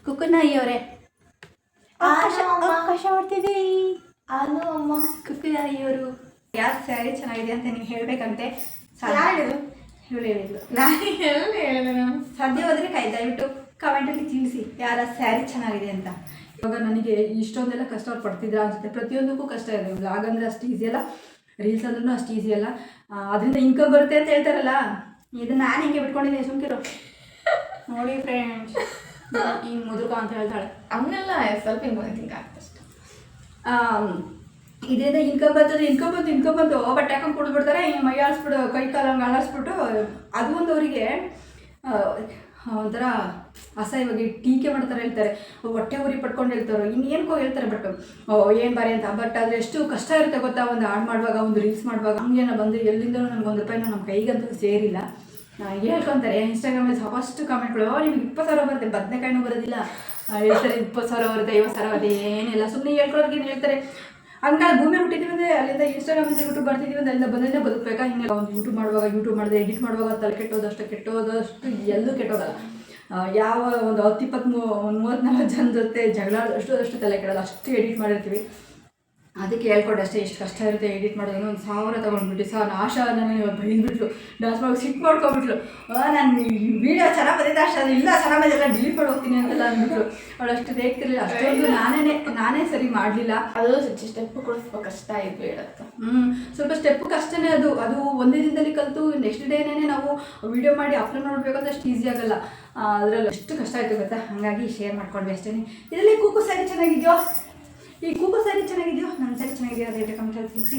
ಕುಕ್ಕುನಾಯಿ ಅವರೇ ಅವಕಾಶ ಮಾಡ್ತೀವಿ. ಅನು ಅಮ್ಮ ಕುಕ್ಕುನಾಯಿಯವರು ಯಾವ ಸ್ಯಾರಿ ಚೆನ್ನಾಗಿದೆ ಅಂತ ನೀವು ಹೇಳಬೇಕಂತೆ. ಇವಳು ಹೇಳಿದ್ಲು. ನಾನು ಹೇಳಿದೆ ಸಾಧ್ಯವಾದರೆ ದಯವಿಟ್ಟು ಕಮೆಂಟಲ್ಲಿ ತಿಳಿಸಿ ಯಾರ ಸ್ಯಾರಿ ಚೆನ್ನಾಗಿದೆ ಅಂತ. ಇವಾಗ ನನಗೆ ಇಷ್ಟೊಂದೆಲ್ಲ ಕಷ್ಟ ಅವ್ರು ಪಡ್ತಿದ್ರ ಅನ್ಸುತ್ತೆ. ಪ್ರತಿಯೊಂದಕ್ಕೂ ಕಷ್ಟ ಇದೆ. ವ್ಲಾಗ್ ಅಂದರೆ ಅಷ್ಟು ಈಸಿ ಅಲ್ಲ, ರೀಲ್ಸ್ ಅಂದ್ರೂ ಅಷ್ಟು ಈಸಿ ಅಲ್ಲ. ಅದರಿಂದ ಇನ್ಕಮ್ ಬರುತ್ತೆ ಅಂತ ಹೇಳ್ತಾರಲ್ಲ, ಇದು ನಾನು ಹಿಂಗೆ ಬಿಟ್ಕೊಂಡಿದ್ದೀನಿ. ಸುಮ್ಕಿರೋ ನೋಡಿ ಫ್ರೆಂಡ್ಸ್, ಹಿಂಗೆ ಮುದುಕ ಅಂತ ಹೇಳ್ತಾಳೆ. ಅವನ್ನೆಲ್ಲ ಸ್ವಲ್ಪ ಹಿಂಗೆ ಆಗ್ತಷ್ಟೆ. ಇದರಿಂದ ಇನ್ಕಮ್ ಬಂತು ಬಟ್ಟೆ ಹಾಕೊಂಡು ಕುಡಿದ್ಬಿಡ್ತಾರೆ. ಮೈ ಆಳಿಸ್ಬಿಟ್ಟು ಕೈ ಕಾಲಂಗೆ ಅಲಾಡಿಸ್ಬಿಟ್ಟು ಅದು ಒಂದು ಅವರಿಗೆ ಒಂಥರ ಅಸಹ್ಯವಾಗಿ ಟೀಕೆ ಮಾಡ್ತಾರೆ. ಹೇಳ್ತಾರೆ ಹೊಟ್ಟೆ ಉರಿ ಪಡ್ಕೊಂಡು ಹೇಳ್ತಾರೆ, ಇನ್ನೇನಕ್ಕೋ ಹೇಳ್ತಾರೆ. ಬಟ್ ಏನು ಬಾರಿ ಅಂತ. ಬಟ್ ಆದರೆ ಎಷ್ಟು ಕಷ್ಟ ಇರುತ್ತೆ ಗೊತ್ತಾ, ಒಂದು ಹಾಡು ಮಾಡುವಾಗ, ಒಂದು ರೀಲ್ಸ್ ಮಾಡುವಾಗ. ಹಂಗೇನೋ ಬಂದು ಎಲ್ಲಿಂದಲೂ ನನಗೆ 1 ರೂಪಾಯಿನೂ ನಮ್ಮ ಕೈಗಂತೂ ಸೇರಿಲ್ಲ. ಹೇಳ್ಕೊತಾರೆ ಇನ್ಸ್ಟಾಗ್ರಾಮಲ್ಲಿ ಸಾಕಷ್ಟು ಕಮೆಂಟ್ಗಳು, ನಿಮ್ಗೆ 20,000 ಬರುತ್ತೆ, ಬದನೆಕಾಯಿನೂ ಬರೋದಿಲ್ಲ. ಹೇಳ್ತಾರೆ 20,000 ಬರುತ್ತೆ, 50,000 ಅದೇ ಏನಿಲ್ಲ. ಸುಮ್ಮನೆ ಹೇಳ್ಕೊಳೋರ್ಗೇನು ಹೇಳ್ತಾರೆ. ಹಂಗೆ ಭೂಮಿ ಹುಟ್ಟಿದ್ದೀವಿ ಅಂದರೆ ಅಲ್ಲಿಂದ ಇನ್ಸ್ಟಾಗ್ರಾಮಿಂದ ಯೂಟ್ಯೂಬ್ ಮಾಡ್ತಿದ್ದೀವಿ ಅಂದರೆ ಅಲ್ಲಿಂದ ಬಂದೇ ಬದುಕಬೇಕಾ. ಹಿಂಗೆ ಒಂದು ಯೂಟ್ಯೂಬ್ ಮಾಡಿದೆ, ಎಡಿಟ್ ಮಾಡುವಾಗ ತಲೆ ಕೆಟ್ಟೋದಷ್ಟು ಎಲ್ಲೂ ಕೆಟ್ಟೋಗಲ್ಲ. ಯಾವ ಒಂದು 10, 20, 30, 40 ಜನ ಜೊತೆ ಜಗಳ ಅಷ್ಟು ತಲೆ ಕೆಡೋಲ್ಲ. ಅಷ್ಟು ಎಡಿಟ್ ಮಾಡಿರ್ತೀವಿ. ಅದಕ್ಕೆ ಹೇಳ್ಕೊಟ್ಟೆ ಅಷ್ಟೇ, ಎಷ್ಟು ಕಷ್ಟ ಇರುತ್ತೆ ಎಡಿಟ್ ಮಾಡೋದು. 1,000 ತೊಗೊಂಡ್ಬಿಟ್ಟು ಆಶಾ ನನಗೆ ಬೈದ್ಬಿಟ್ಲು, ಡಾನ್ಸ್ ಮಾಡೋಕೆ ಸಿಟ್ಟು ಮಾಡ್ಕೊಬಿಟ್ಲು. ನಾನು ವೀಡಿಯೋ ಚೆನ್ನಾಗಿ ಬಂದಿದ್ದೆ ಅಷ್ಟು, ಅದು ಇಲ್ಲ ಚೆನ್ನಾಗಿ ಬಂದಿಲ್ಲ ಡಿಲೀಟ್ ಮಾಡಿ ಹೋಗ್ತೀನಿ ಅಂತೆಲ್ಲ ಅಂದ್ಬಿಟ್ಲು. ಅವಳು ಅಷ್ಟು ದೇಗ್ತಿರಲಿಲ್ಲ. ಅಷ್ಟೊಂದು ನಾನೇ ಸರಿ ಮಾಡಲಿಲ್ಲ. ಅದು ಸ್ಟೆಪ್ಪು ಕೂಡ ಸ್ವಲ್ಪ ಕಷ್ಟ ಆಯಿತು ಹೇಳತ್ತೆ. ಸ್ವಲ್ಪ ಸ್ಟೆಪ್ಪು ಕಷ್ಟನೇ. ಅದು ಒಂದೇ ದಿನದಲ್ಲಿ ಕಲಿತು ನೆಕ್ಸ್ಟ್ ಡೇನೇ ನಾವು ವೀಡಿಯೋ ಮಾಡಿ ಅಪ್ಲೋಡ್ ಮಾಡಬೇಕಂದ್ರೆ ಅಷ್ಟು ಈಸಿ ಆಗಲ್ಲ. ಅದರಲ್ಲಿ ಎಷ್ಟು ಕಷ್ಟ ಆಯಿತು ಗೊತ್ತಾ. ಹಾಗಾಗಿ ಶೇರ್ ಮಾಡ್ಕೊಂಡ್ವಿ ಅಷ್ಟೇ. ಇದರಲ್ಲಿ ಕೂಕು ಸ್ಯಾರಿ ಚೆನ್ನಾಗಿದೆಯೋ, ಈ ಕೂಕು ಸ್ಯಾರಿ ಚೆನ್ನಾಗಿದೆಯೋ, ನನ್ನ ಸ್ಯಾರಿ ಚೆನ್ನಾಗಿದೆಯೋ, ಅದೇ ಕಮೆಂಟ್ ತಿಳಿಸಿ.